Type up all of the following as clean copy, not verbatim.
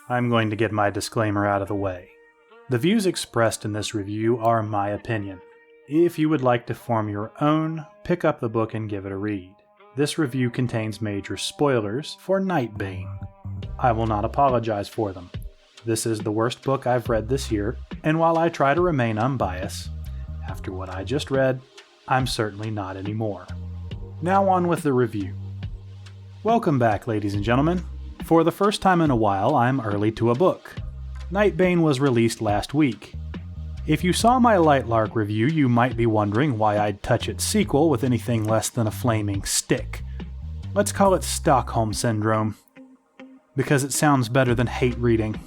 I'm going to get my disclaimer out of the way. The views expressed in this review are my opinion. If you would like to form your own, pick up the book and give it a read. This review contains major spoilers for Nightbane. I will not apologize for them. This is the worst book I've read this year, and while I try to remain unbiased, after what I just read, I'm certainly not anymore. Now on with the review. Welcome back, ladies and gentlemen. For the first time in a while, I'm early to a book. Nightbane was released last week. If you saw my Lighlark review, you might be wondering why I'd touch its sequel with anything less than a flaming stick. Let's call it Stockholm Syndrome, because it sounds better than hate reading.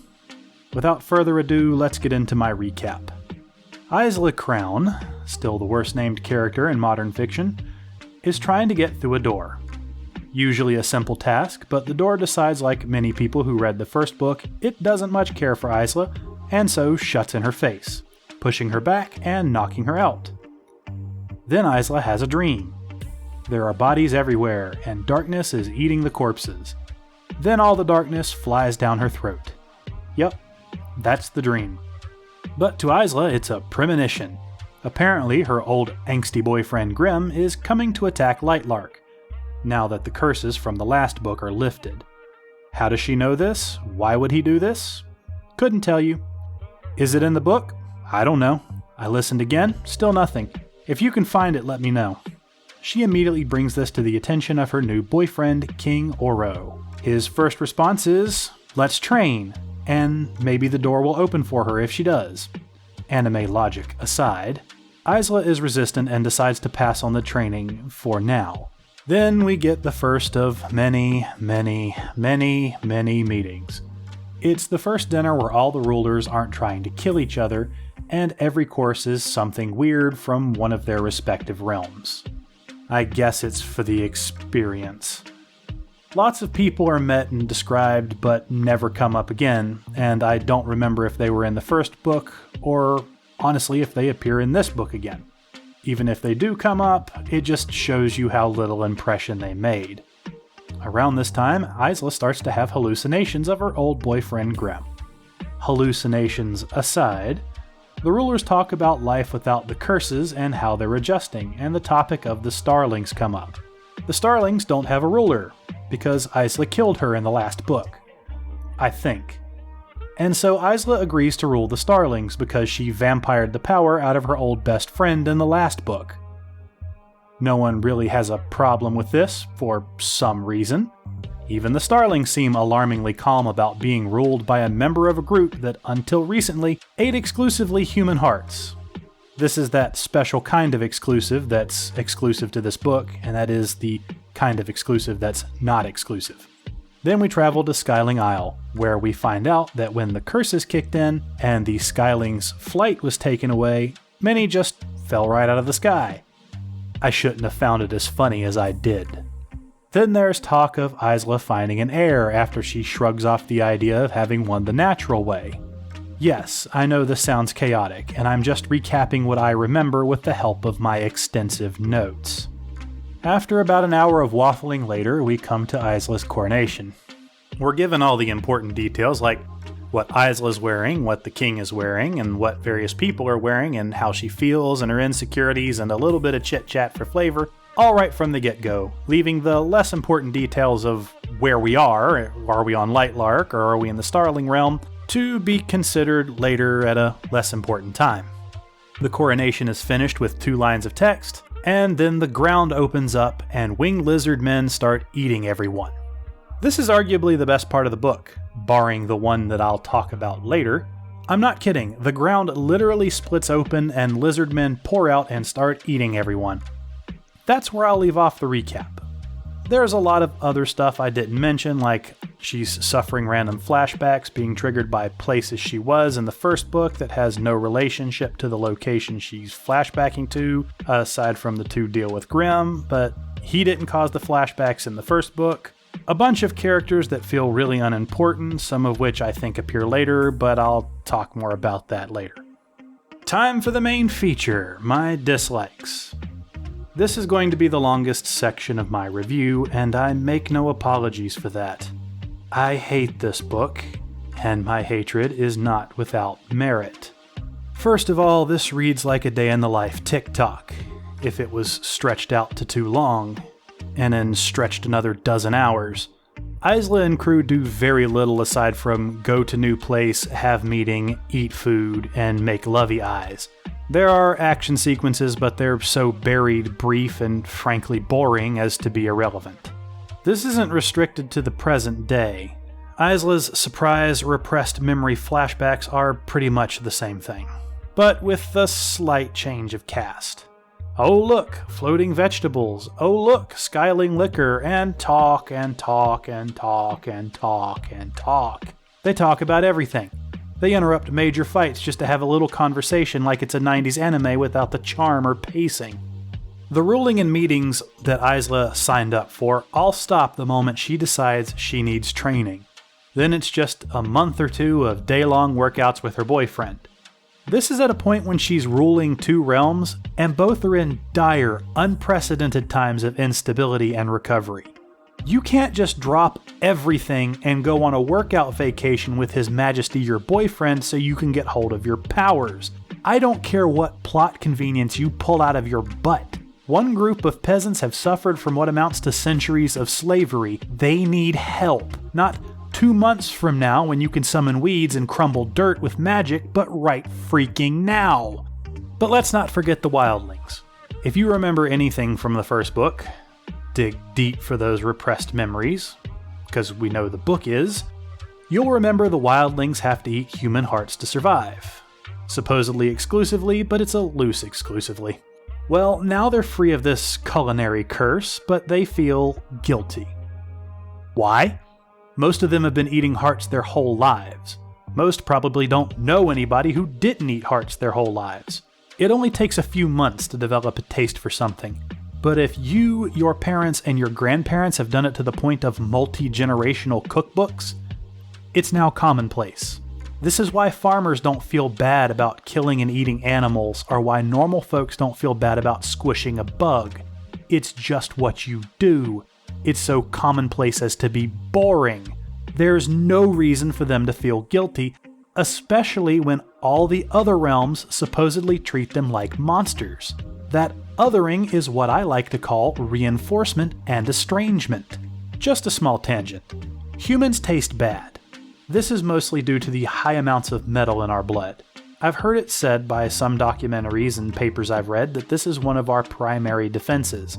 Without further ado, let's get into my recap. Isla Crown, still the worst named character in modern fiction, is trying to get through a door. Usually a simple task, but the door decides, like many people who read the first book, it doesn't much care for Isla, and so shuts in her face, pushing her back and knocking her out. Then Isla has a dream. There are bodies everywhere, and darkness is eating the corpses. Then all the darkness flies down her throat. Yep, that's the dream. But to Isla, it's a premonition. Apparently, her old angsty boyfriend Grim is coming to attack Lighlark, now that the curses from the last book are lifted. How does she know this? Why would he do this? Couldn't tell you. Is it in the book? I don't know. I listened again, still nothing. If you can find it, let me know. She immediately brings this to the attention of her new boyfriend, King Oro. His first response is, "Let's train," and maybe the door will open for her if she does. Anime logic aside, Isla is resistant and decides to pass on the training for now. Then we get the first of many meetings. It's the first dinner where all the rulers aren't trying to kill each other, and every course is something weird from one of their respective realms. I guess it's for the experience. Lots of people are met and described but never come up again, and I don't remember if they were in the first book, or honestly if they appear in this book again. Even if they do come up, it just shows you how little impression they made. Around this time, Isla starts to have hallucinations of her old boyfriend Grim. Hallucinations aside, the rulers talk about life without the curses and how they're adjusting, and the topic of the Starlings come up. The Starlings don't have a ruler, because Isla killed her in the last book. I think. And so Isla agrees to rule the Starlings because she vampired the power out of her old best friend in the last book. No one really has a problem with this, for some reason. Even the Starlings seem alarmingly calm about being ruled by a member of a group that until recently ate exclusively human hearts. This is that special kind of exclusive that's exclusive to this book, and that is the kind of exclusive that's not exclusive. Then we travel to Skyling Isle, where we find out that when the curses kicked in and the Skyling's flight was taken away, many just fell right out of the sky. I shouldn't have found it as funny as I did. Then there's talk of Isla finding an heir after she shrugs off the idea of having won the natural way. Yes, I know this sounds chaotic, and I'm just recapping what I remember with the help of my extensive notes. After about an hour of waffling later, we come to Isla's coronation. We're given all the important details like what Isla's wearing, what the king is wearing, and what various people are wearing, and how she feels and her insecurities, and a little bit of chit-chat for flavor, all right from the get-go, leaving the less important details of where we are we on Lighlark, or are we in the Starling realm, to be considered later at a less important time. The coronation is finished with 2 lines of text, and then the ground opens up and winged lizard men start eating everyone. This is arguably the best part of the book, barring the one that I'll talk about later. I'm not kidding, the ground literally splits open and lizard men pour out and start eating everyone. That's where I'll leave off the recap. There's a lot of other stuff I didn't mention, like she's suffering random flashbacks being triggered by places she was in the first book that has no relationship to the location she's flashbacking to, aside from the 2 deal with Grim, but he didn't cause the flashbacks in the first book. A bunch of characters that feel really unimportant, some of which I think appear later, but I'll talk more about that later. Time for the main feature, my dislikes. This is going to be the longest section of my review, and I make no apologies for that. I hate this book, and my hatred is not without merit. First of all, this reads like a day in the life TikTok, if it was stretched out to too long, and then stretched another dozen hours. Isla and crew do very little aside from go to new place, have meeting, eat food, and make lovey eyes. There are action sequences, but they're so buried, brief, and frankly boring as to be irrelevant. This isn't restricted to the present day. Isla's surprise, repressed memory flashbacks are pretty much the same thing, but with a slight change of cast. Oh look, floating vegetables. Oh look, skyling liquor, and talk and talk and talk and talk and talk. They talk about everything. They interrupt major fights just to have a little conversation like it's a 90s anime without the charm or pacing. The ruling and meetings that Isla signed up for all stop the moment she decides she needs training. Then it's just a month or two of day-long workouts with her boyfriend. This is at a point when she's ruling two realms, and both are in dire, unprecedented times of instability and recovery. You can't just drop everything and go on a workout vacation with His Majesty your boyfriend so you can get hold of your powers. I don't care what plot convenience you pull out of your butt. One group of peasants have suffered from what amounts to centuries of slavery. They need help, not 2 months from now when you can summon weeds and crumble dirt with magic, but right freaking now. But let's not forget the wildlings. If you remember anything from the first book, dig deep for those repressed memories, because we know the book is, you'll remember the wildlings have to eat human hearts to survive. Supposedly exclusively, but it's a loose exclusively. Well, now they're free of this culinary curse, but they feel guilty. Why? Most of them have been eating hearts their whole lives. Most probably don't know anybody who didn't eat hearts their whole lives. It only takes a few months to develop a taste for something. But if you, your parents, and your grandparents have done it to the point of multi-generational cookbooks, it's now commonplace. This is why farmers don't feel bad about killing and eating animals, or why normal folks don't feel bad about squishing a bug. It's just what you do. It's so commonplace as to be boring. There's no reason for them to feel guilty, especially when all the other realms supposedly treat them like monsters. That othering is what I like to call reinforcement and estrangement. Just a small tangent. Humans taste bad. This is mostly due to the high amounts of metal in our blood. I've heard it said by some documentaries and papers I've read that this is one of our primary defenses.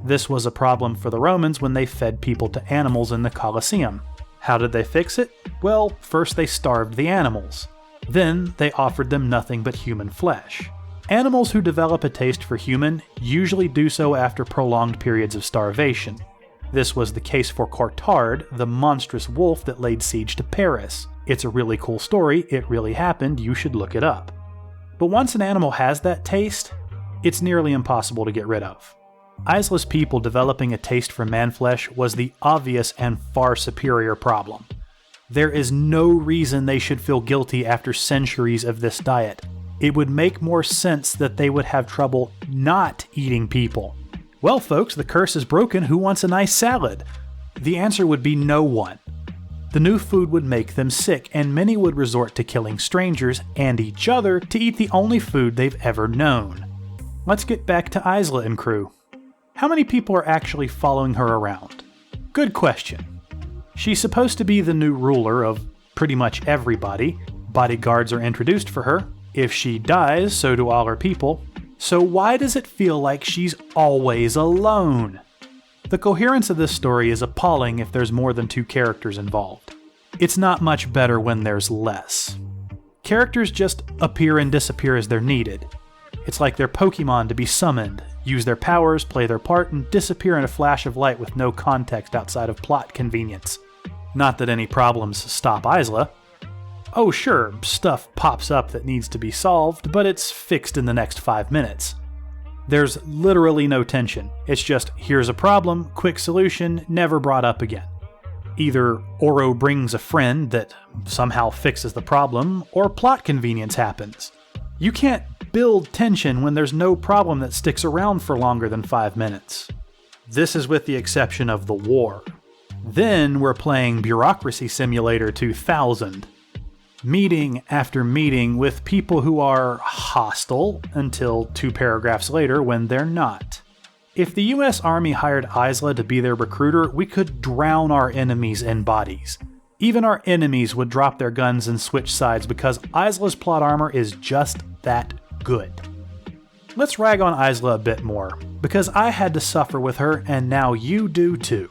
This was a problem for the Romans when they fed people to animals in the Colosseum. How did they fix it? Well, first they starved the animals. Then they offered them nothing but human flesh. Animals who develop a taste for human usually do so after prolonged periods of starvation. This was the case for Courtard, the monstrous wolf that laid siege to Paris. It's a really cool story, it really happened, you should look it up. But once an animal has that taste, it's nearly impossible to get rid of. Isla's people developing a taste for man-flesh was the obvious and far superior problem. There is no reason they should feel guilty after centuries of this diet. It would make more sense that they would have trouble not eating people. Well, folks, the curse is broken. Who wants a nice salad? The answer would be no one. The new food would make them sick, and many would resort to killing strangers and each other to eat the only food they've ever known. Let's get back to Isla and crew. How many people are actually following her around? Good question. She's supposed to be the new ruler of pretty much everybody. Bodyguards are introduced for her. If she dies, so do all her people. So why does it feel like she's always alone? The coherence of this story is appalling if there's more than 2 characters involved. It's not much better when there's less. Characters just appear and disappear as they're needed. It's like they're Pokemon to be summoned, use their powers, play their part, and disappear in a flash of light with no context outside of plot convenience. Not that any problems stop Isla. Oh sure, stuff pops up that needs to be solved, but it's fixed in the next 5 minutes. There's literally no tension. It's just, here's a problem, quick solution, never brought up again. Either Oro brings a friend that somehow fixes the problem, or plot convenience happens. You can't build tension when there's no problem that sticks around for longer than 5 minutes. This is with the exception of the war. Then we're playing Bureaucracy Simulator 2000. meeting after meeting with people who are hostile until 2 paragraphs later when they're not. If the US Army hired Isla to be their recruiter, we could drown our enemies in bodies. Even our enemies would drop their guns and switch sides because Isla's plot armor is just that good. Let's rag on Isla a bit more, because I had to suffer with her and now you do too.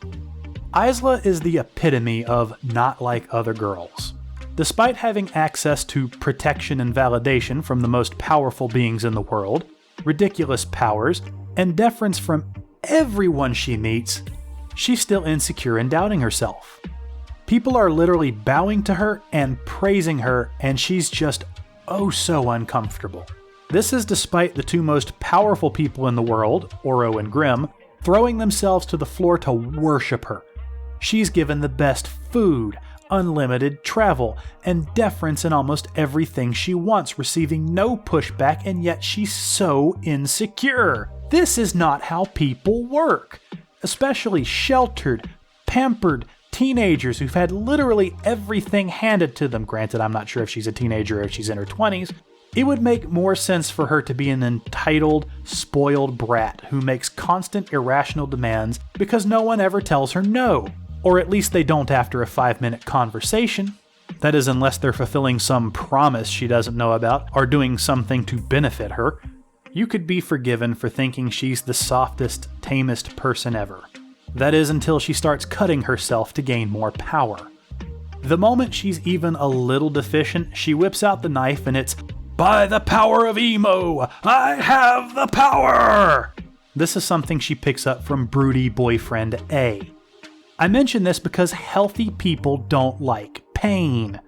Isla is the epitome of not like other girls. Despite having access to protection and validation from the most powerful beings in the world, ridiculous powers, and deference from everyone she meets, she's still insecure and doubting herself. People are literally bowing to her and praising her, and she's just oh so uncomfortable. This is despite the 2 most powerful people in the world, Oro and Grimm, throwing themselves to the floor to worship her. She's given the best food, unlimited travel, and deference in almost everything she wants, receiving no pushback, and yet she's so insecure. This is not how people work, especially sheltered, pampered teenagers who've had literally everything handed to them. Granted, I'm not sure if she's a teenager or if she's in her 20s. It would make more sense for her to be an entitled, spoiled brat who makes constant irrational demands because no one ever tells her no. Or at least they don't after a 5-minute conversation. That is, unless they're fulfilling some promise she doesn't know about or doing something to benefit her. You could be forgiven for thinking she's the softest, tamest person ever. That is, until she starts cutting herself to gain more power. The moment she's even a little deficient, she whips out the knife and it's, "By the power of emo, I have the power!" This is something she picks up from broody boyfriend A. I mention this because healthy people don't like pain.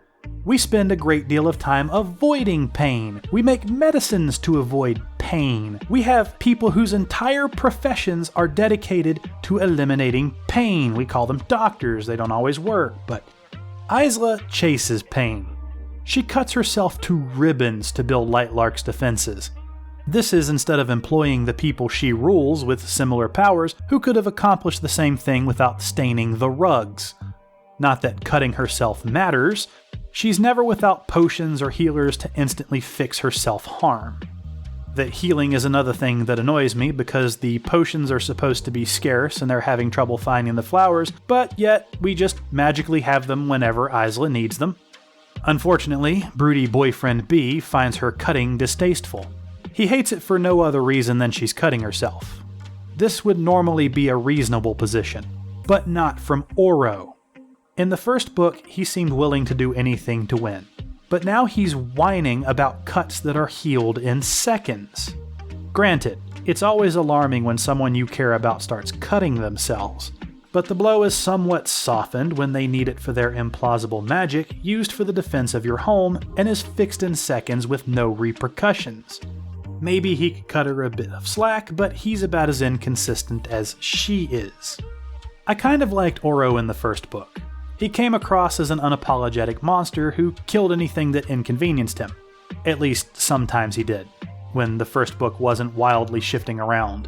We spend a great deal of time avoiding pain. We make medicines to avoid pain. We have people whose entire professions are dedicated to eliminating pain. We call them doctors. They don't always work, but Isla chases pain. She cuts herself to ribbons to build Lightlark's defenses. This is instead of employing the people she rules with similar powers who could have accomplished the same thing without staining the rugs. Not that cutting herself matters. She's never without potions or healers to instantly fix her self-harm. That healing is another thing that annoys me because the potions are supposed to be scarce and they're having trouble finding the flowers, but yet we just magically have them whenever Isla needs them. Unfortunately, broody boyfriend B finds her cutting distasteful. He hates it for no other reason than she's cutting herself. This would normally be a reasonable position, but not from Oro. In the first book, he seemed willing to do anything to win, but now he's whining about cuts that are healed in seconds. Granted, it's always alarming when someone you care about starts cutting themselves, but the blow is somewhat softened when they need it for their implausible magic used for the defense of your home and is fixed in seconds with no repercussions. Maybe he could cut her a bit of slack, but he's about as inconsistent as she is. I kind of liked Oro in the first book. He came across as an unapologetic monster who killed anything that inconvenienced him. At least sometimes he did, when the first book wasn't wildly shifting around.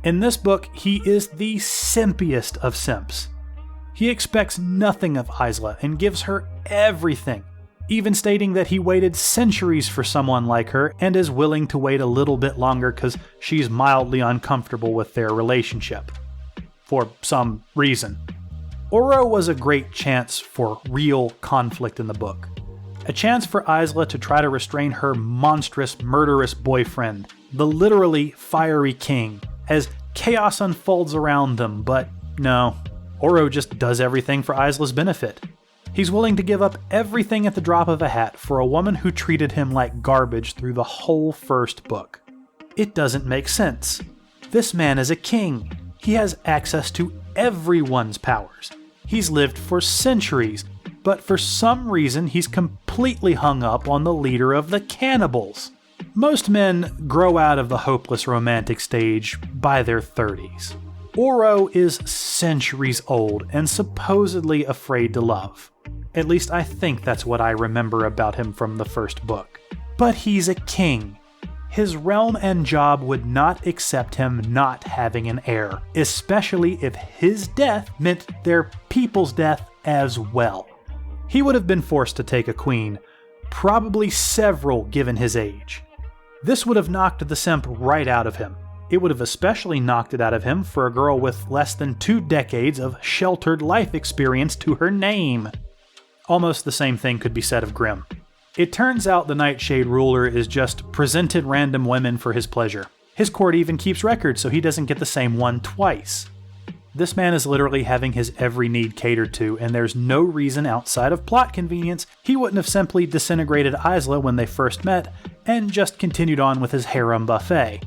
In this book, he is the simpiest of simps. He expects nothing of Isla and gives her everything, even stating that he waited centuries for someone like her and is willing to wait a little bit longer because she's mildly uncomfortable with their relationship. For some reason. Oro was a great chance for real conflict in the book. A chance for Isla to try to restrain her monstrous, murderous boyfriend, the literally fiery king, as chaos unfolds around them, but no. Oro just does everything for Isla's benefit. He's willing to give up everything at the drop of a hat for a woman who treated him like garbage through the whole first book. It doesn't make sense. This man is a king. He has access to everyone's powers. He's lived for centuries, but for some reason he's completely hung up on the leader of the cannibals. Most men grow out of the hopeless romantic stage by their 30s. Oro is centuries old and supposedly afraid to love. At least I think that's what I remember about him from the first book. But he's a king. His realm and job would not accept him not having an heir, especially if his death meant their people's death as well. He would have been forced to take a queen, probably several given his age. This would have knocked the simp right out of him. It would have especially knocked it out of him for a girl with less than 2 decades of sheltered life experience to her name. Almost the same thing could be said of Grimm. It turns out the Nightshade ruler is just presented random women for his pleasure. His court even keeps records so he doesn't get the same one twice. This man is literally having his every need catered to, and there's no reason outside of plot convenience he wouldn't have simply disintegrated Isla when they first met and just continued on with his harem buffet.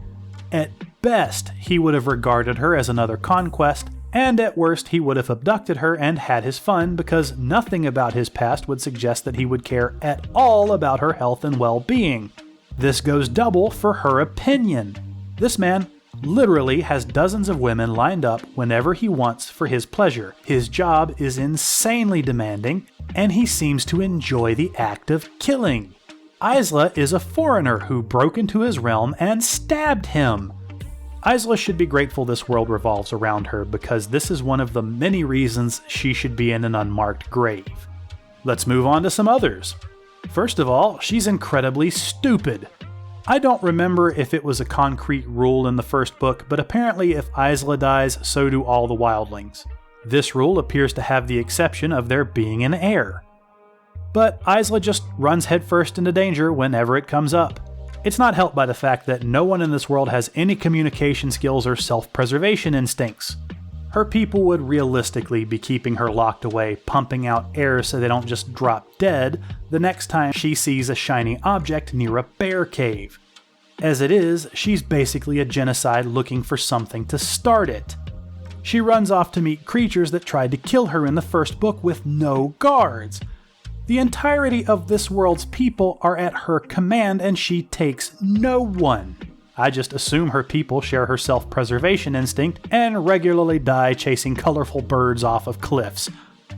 At best, he would have regarded her as another conquest, and at worst he would have abducted her and had his fun because nothing about his past would suggest that he would care at all about her health and well-being. This goes double for her opinion. This man literally has dozens of women lined up whenever he wants for his pleasure. His job is insanely demanding, and he seems to enjoy the act of killing. Isla is a foreigner who broke into his realm and stabbed him. Isla should be grateful this world revolves around her because this is one of the many reasons she should be in an unmarked grave. Let's move on to some others. First of all, she's incredibly stupid. I don't remember if it was a concrete rule in the first book, but apparently if Isla dies, so do all the wildlings. This rule appears to have the exception of there being an heir. But Isla just runs headfirst into danger whenever it comes up. It's not helped by the fact that no one in this world has any communication skills or self-preservation instincts. Her people would realistically be keeping her locked away, pumping out air so they don't just drop dead the next time she sees a shiny object near a bear cave. As it is, she's basically a genocide looking for something to start it. She runs off to meet creatures that tried to kill her in the first book with no guards. The entirety of this world's people are at her command and she takes no one. I just assume her people share her self-preservation instinct and regularly die chasing colorful birds off of cliffs.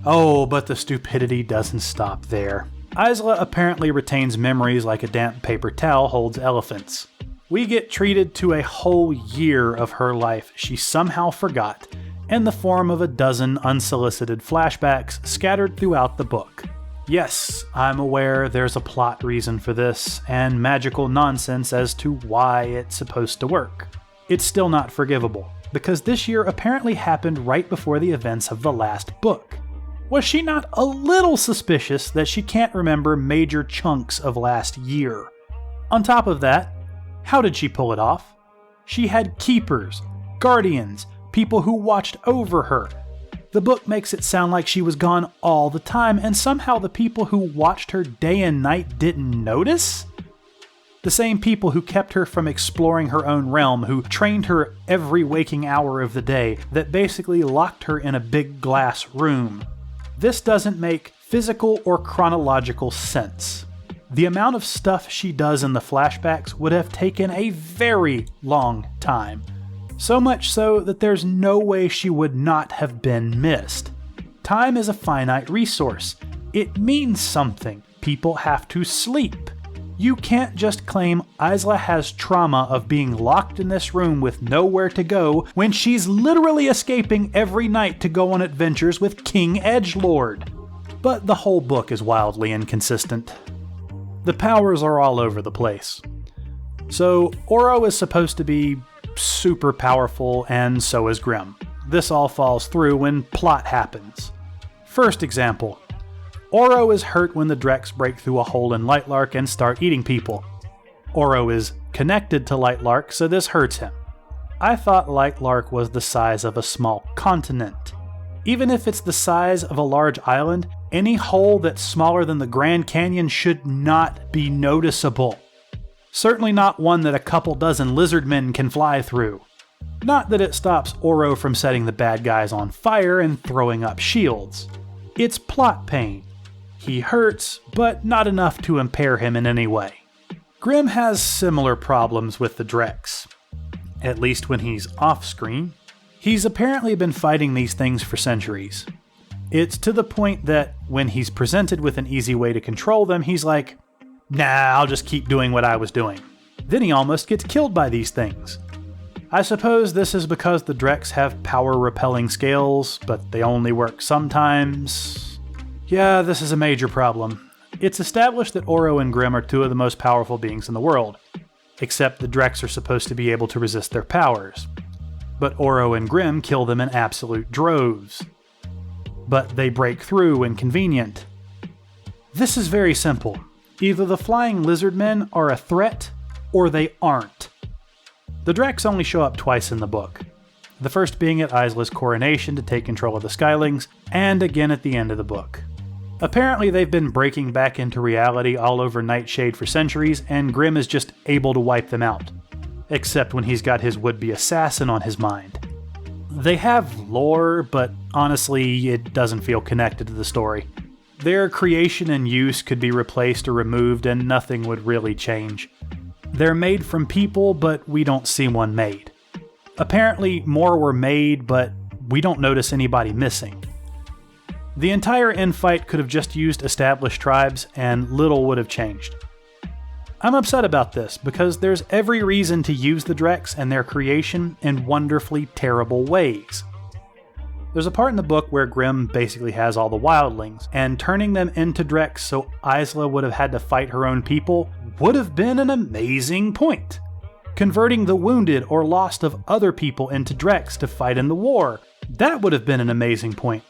Oh, but the stupidity doesn't stop there. Isla apparently retains memories like a damp paper towel holds elephants. We get treated to a whole year of her life she somehow forgot, in the form of a dozen unsolicited flashbacks scattered throughout the book. Yes, I'm aware there's a plot reason for this, and magical nonsense as to why it's supposed to work. It's still not forgivable, because this year apparently happened right before the events of the last book. Was she not a little suspicious that she can't remember major chunks of last year? On top of that, how did she pull it off? She had keepers, guardians, people who watched over her. The book makes it sound like she was gone all the time, and somehow the people who watched her day and night didn't notice? The same people who kept her from exploring her own realm, who trained her every waking hour of the day, that basically locked her in a big glass room. This doesn't make physical or chronological sense. The amount of stuff she does in the flashbacks would have taken a very long time. So much so that there's no way she would not have been missed. Time is a finite resource. It means something. People have to sleep. You can't just claim Isla has trauma of being locked in this room with nowhere to go when she's literally escaping every night to go on adventures with King Edgelord. But the whole book is wildly inconsistent. The powers are all over the place. So, Oro is supposed to be super powerful, and so is Grimm. This all falls through when plot happens. First example. Oro is hurt when the Drex break through a hole in Lighlark and start eating people. Oro is connected to Lighlark, so this hurts him. I thought Lighlark was the size of a small continent. Even if it's the size of a large island, any hole that's smaller than the Grand Canyon should not be noticeable. Certainly not one that a couple dozen lizardmen can fly through. Not that it stops Oro from setting the bad guys on fire and throwing up shields. It's plot pain. He hurts, but not enough to impair him in any way. Grimm has similar problems with the Drex. At least when he's off-screen. He's apparently been fighting these things for centuries. It's to the point that when he's presented with an easy way to control them, he's like, nah, I'll just keep doing what I was doing. Then he almost gets killed by these things. I suppose this is because the Drex have power-repelling scales, but they only work sometimes. Yeah, this is a major problem. It's established that Oro and Grimm are two of the most powerful beings in the world, except the Dreks are supposed to be able to resist their powers. But Oro and Grimm kill them in absolute droves. But they break through when convenient. This is very simple. Either the flying lizard men are a threat, or they aren't. The Dreks only show up twice in the book. The first being at Isla's coronation to take control of the Skylings, and again at the end of the book. Apparently they've been breaking back into reality all over Nightshade for centuries, and Grimm is just able to wipe them out. Except when he's got his would-be assassin on his mind. They have lore, but honestly, it doesn't feel connected to the story. Their creation and use could be replaced or removed and nothing would really change. They're made from people, but we don't see one made. Apparently, more were made, but we don't notice anybody missing. The entire infight could have just used established tribes, and little would have changed. I'm upset about this, because there's every reason to use the Dreks and their creation in wonderfully terrible ways. There's a part in the book where Grimm basically has all the wildlings, and turning them into Dreks so Isla would have had to fight her own people would have been an amazing point. Converting the wounded or lost of other people into Dreks to fight in the war, that would have been an amazing point.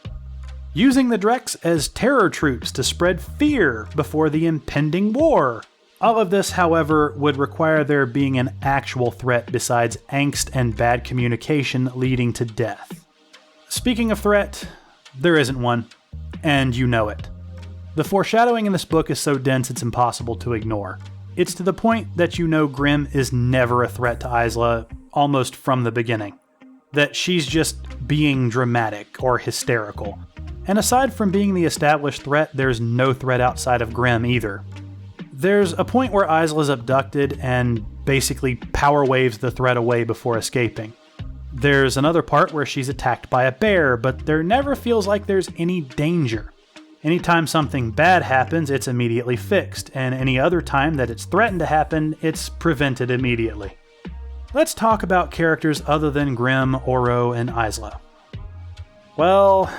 Using the Dreks as terror troops to spread fear before the impending war. All of this, however, would require there being an actual threat besides angst and bad communication leading to death. Speaking of threat, there isn't one, and you know it. The foreshadowing in this book is so dense it's impossible to ignore. It's to the point that you know Grimm is never a threat to Isla, almost from the beginning. That she's just being dramatic or hysterical. And aside from being the established threat, there's no threat outside of Grimm either. There's a point where Isla's abducted and basically power waves the threat away before escaping. There's another part where she's attacked by a bear, but there never feels like there's any danger. Anytime something bad happens, it's immediately fixed, and any other time that it's threatened to happen, it's prevented immediately. Let's talk about characters other than Grimm, Oro, and Isla. Well,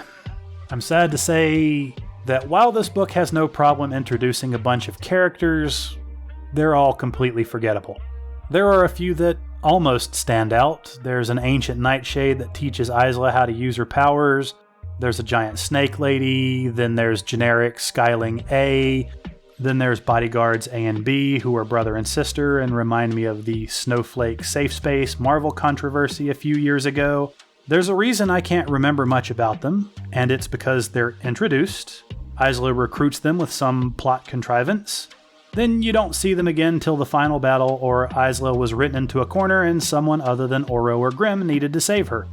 I'm sad to say that while this book has no problem introducing a bunch of characters, they're all completely forgettable. There are a few that almost stand out. There's an ancient nightshade that teaches Isla how to use her powers. There's a giant snake lady. Then there's generic Skyling A. Then there's bodyguards A and B, who are brother and sister and remind me of the Snowflake Safe Space Marvel controversy a few years ago. There's a reason I can't remember much about them, and it's because they're introduced. Isla recruits them with some plot contrivance. Then you don't see them again till the final battle, or Isla was written into a corner and someone other than Oro or Grimm needed to save her.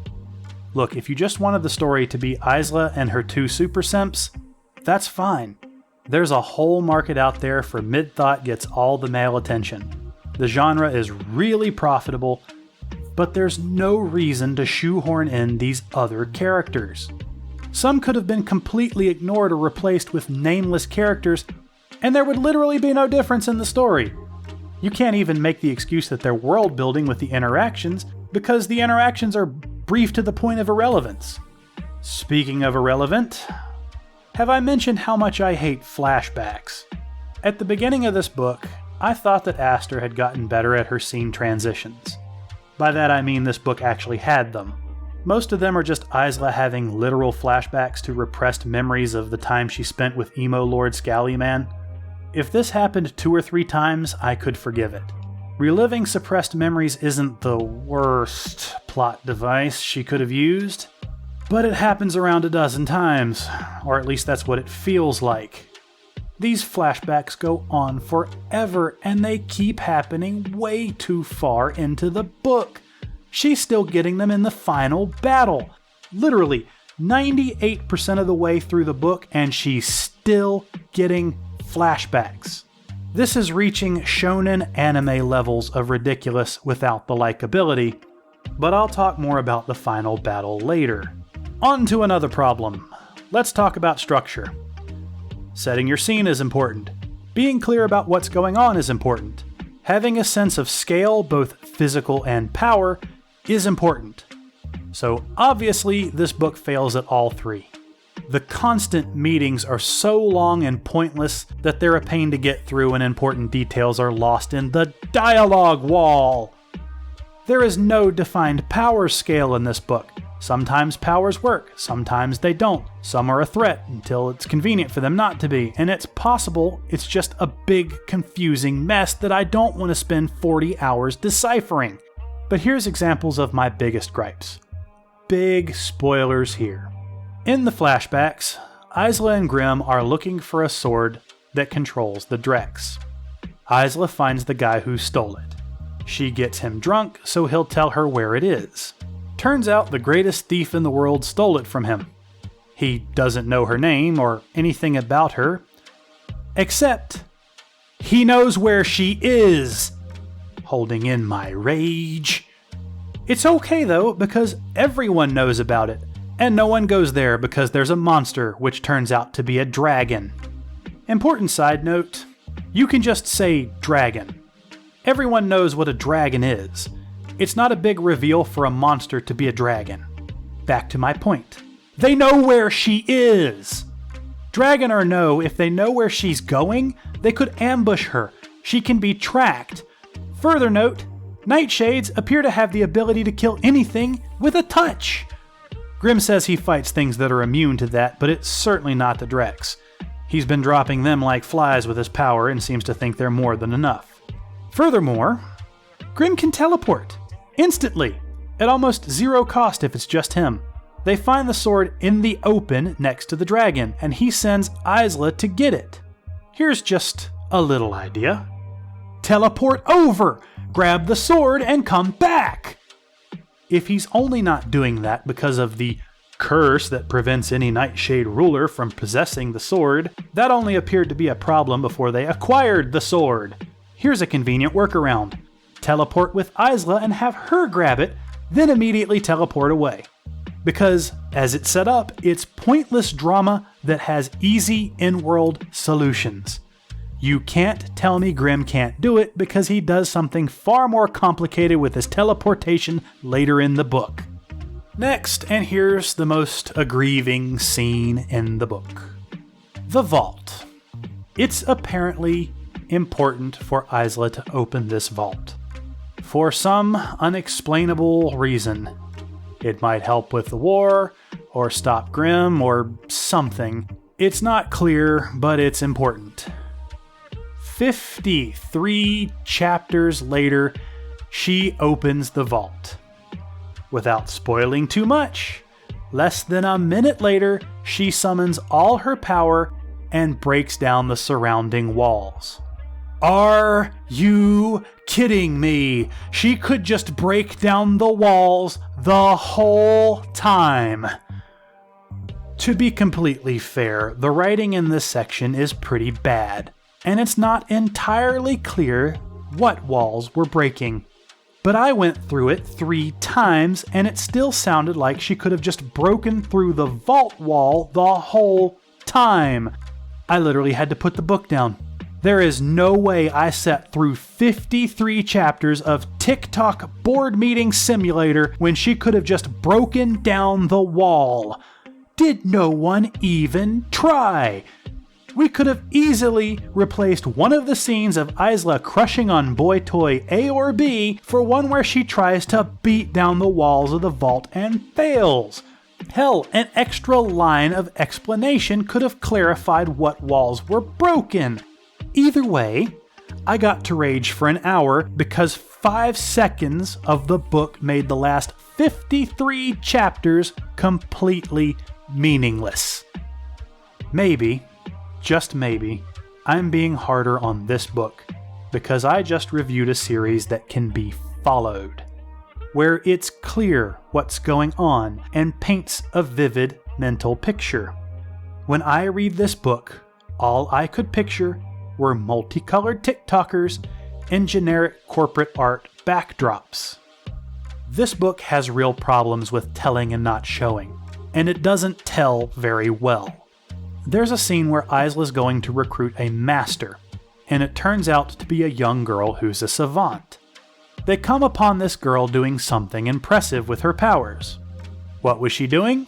Look, if you just wanted the story to be Isla and her two super simps, that's fine. There's a whole market out there for mid-thought gets all the male attention. The genre is really profitable, but there's no reason to shoehorn in these other characters. Some could have been completely ignored or replaced with nameless characters, and there would literally be no difference in the story. You can't even make the excuse that they're world building with the interactions, because the interactions are brief to the point of irrelevance. Speaking of irrelevant, have I mentioned how much I hate flashbacks? At the beginning of this book, I thought that Aster had gotten better at her scene transitions. By that I mean this book actually had them. Most of them are just Isla having literal flashbacks to repressed memories of the time she spent with Emo Lord Scallyman. If this happened 2 or 3 times, I could forgive it. Reliving suppressed memories isn't the worst plot device she could have used, but it happens around a dozen times, or at least that's what it feels like. These flashbacks go on forever, and they keep happening way too far into the book. She's still getting them in the final battle. Literally, 98% of the way through the book, and she's still getting flashbacks. This is reaching shonen anime levels of ridiculous without the likability, but I'll talk more about the final battle later. On to another problem. Let's talk about structure. Setting your scene is important. Being clear about what's going on is important. Having a sense of scale, both physical and power, is important. So obviously, this book fails at all 3. The constant meetings are so long and pointless that they're a pain to get through and important details are lost in the dialogue wall. There is no defined power scale in this book. Sometimes powers work, sometimes they don't. Some are a threat until it's convenient for them not to be, and it's possible it's just a big, confusing mess that I don't want to spend 40 hours deciphering. But here's examples of my biggest gripes. Big spoilers here. In the flashbacks, Isla and Grimm are looking for a sword that controls the Drex. Isla finds the guy who stole it. She gets him drunk, so he'll tell her where it is. Turns out the greatest thief in the world stole it from him. He doesn't know her name or anything about her, except he knows where she is. Holding in my rage. It's okay though, because everyone knows about it, and no one goes there because there's a monster which turns out to be a dragon. Important side note, you can just say dragon. Everyone knows what a dragon is. It's not a big reveal for a monster to be a dragon. Back to my point. They know where she is! Dragon or no, if they know where she's going, they could ambush her. She can be tracked. Further note, nightshades appear to have the ability to kill anything with a touch. Grimm says he fights things that are immune to that, but it's certainly not the Drex. He's been dropping them like flies with his power and seems to think they're more than enough. Furthermore, Grimm can teleport. Instantly, at almost zero cost if it's just him. They find the sword in the open next to the dragon, and he sends Isla to get it. Here's just a little idea. Teleport over, grab the sword, and come back! If he's only not doing that because of the curse that prevents any Nightshade ruler from possessing the sword, that only appeared to be a problem before they acquired the sword. Here's a convenient workaround. Teleport with Isla and have her grab it, then immediately teleport away. Because, as it's set up, it's pointless drama that has easy in-world solutions. You can't tell me Grimm can't do it because he does something far more complicated with his teleportation later in the book. Next, and here's the most aggrieving scene in the book. The vault. It's apparently important for Isla to open this vault. For some unexplainable reason. It might help with the war, or stop Grimm, or something. It's not clear, but it's important. 53 chapters later, she opens the vault. Without spoiling too much, less than a minute later, she summons all her power and breaks down the surrounding walls. Are you kidding me? She could just break down the walls the whole time. To be completely fair, the writing in this section is pretty bad, and it's not entirely clear what walls were breaking. But I went through it 3 times, and it still sounded like she could have just broken through the vault wall the whole time. I literally had to put the book down. There is no way I sat through 53 chapters of TikTok board meeting simulator when she could have just broken down the wall. Did no one even try? We could have easily replaced one of the scenes of Isla crushing on boy toy A or B for one where she tries to beat down the walls of the vault and fails. Hell, an extra line of explanation could have clarified what walls were broken. Either way, I got to rage for an hour because 5 seconds of the book made the last 53 chapters completely meaningless. Maybe, just maybe, I'm being harder on this book because I just reviewed a series that can be followed, where it's clear what's going on and paints a vivid mental picture. When I read this book, all I could picture were multicolored TikTokers and generic corporate art backdrops. This book has real problems with telling and not showing, and it doesn't tell very well. There's a scene where Isla's going to recruit a master, and it turns out to be a young girl who's a savant. They come upon this girl doing something impressive with her powers. What was she doing?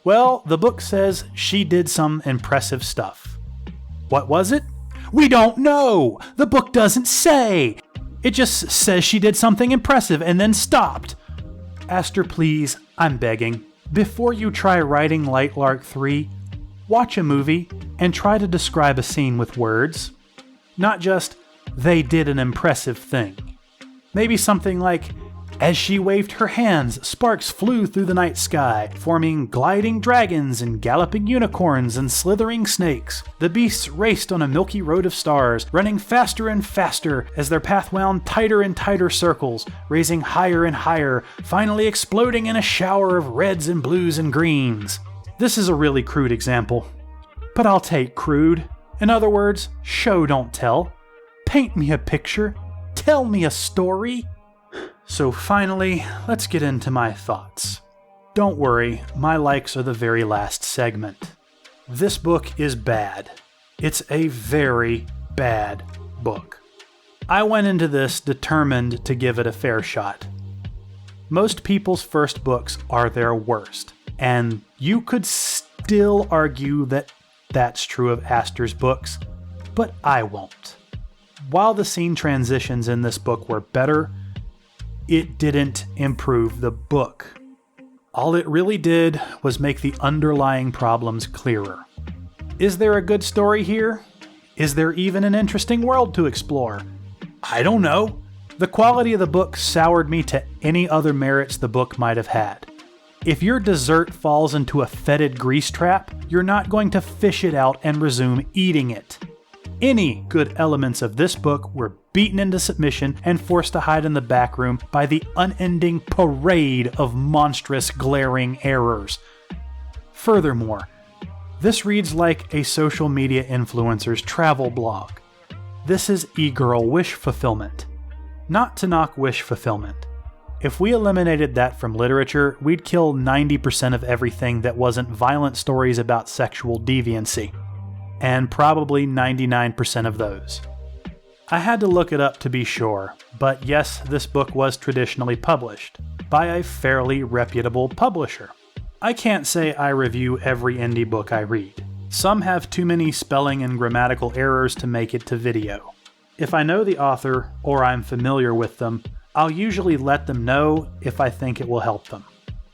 Well, the book says she did some impressive stuff. What was it? We don't know! The book doesn't say! It just says she did something impressive and then stopped. Aster, please, I'm begging. Before you try writing Lightlark 3, watch a movie and try to describe a scene with words. Not just, they did an impressive thing. Maybe something like, as she waved her hands, sparks flew through the night sky, forming gliding dragons and galloping unicorns and slithering snakes. The beasts raced on a milky road of stars, running faster and faster as their path wound tighter and tighter circles, raising higher and higher, finally exploding in a shower of reds and blues and greens. This is a really crude example, but I'll take crude. In other words, show don't tell. Paint me a picture. Tell me a story. So finally, let's get into my thoughts. Don't worry, my likes are the very last segment. This book is bad. It's a very bad book. I went into this determined to give it a fair shot. Most people's first books are their worst, and you could still argue that that's true of Aster's books, but I won't. While the scene transitions in this book were better, it didn't improve the book. All it really did was make the underlying problems clearer. Is there a good story here? Is there even an interesting world to explore? I don't know. The quality of the book soured me to any other merits the book might have had. If your dessert falls into a fetid grease trap, you're not going to fish it out and resume eating it. Any good elements of this book were beaten into submission and forced to hide in the back room by the unending parade of monstrous, glaring errors. Furthermore, this reads like a social media influencer's travel blog. This is e-girl wish fulfillment. Not to knock wish fulfillment. If we eliminated that from literature, we'd kill 90% of everything that wasn't violent stories about sexual deviancy. And probably 99% of those. I had to look it up to be sure, but yes, this book was traditionally published by a fairly reputable publisher. I can't say I review every indie book I read. Some have too many spelling and grammatical errors to make it to video. If I know the author, or I'm familiar with them, I'll usually let them know if I think it will help them.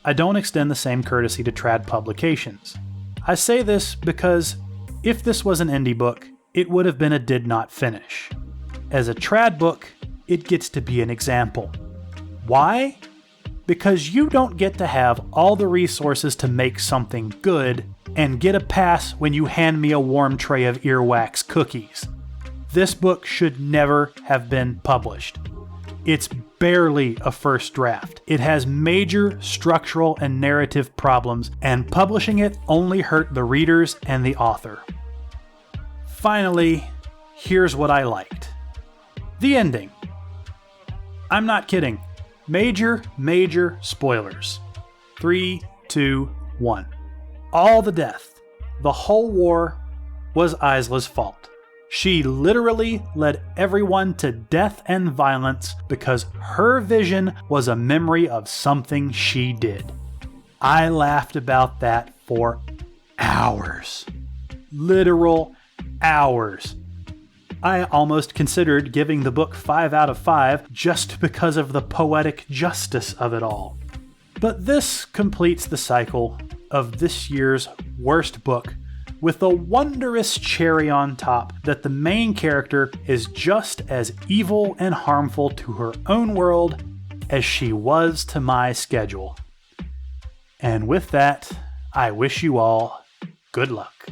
I don't extend the same courtesy to trad publications. I say this because if this was an indie book, it would have been a did not finish. As a trad book, it gets to be an example. Why? Because you don't get to have all the resources to make something good and get a pass when you hand me a warm tray of earwax cookies. This book should never have been published. It's barely a first draft. It has major structural and narrative problems, and publishing it only hurt the readers and the author. Finally, here's what I liked. The ending. I'm not kidding. Major spoilers. 3, 2, 1. All the death, the whole war, was Isla's fault. She literally led everyone to death and violence because her vision was a memory of something she did. I laughed about that for hours. Literal hours. I almost considered giving the book 5 out of 5 just because of the poetic justice of it all. But this completes the cycle of this year's worst book, with a wondrous cherry on top that the main character is just as evil and harmful to her own world as she was to my schedule. And with that, I wish you all good luck.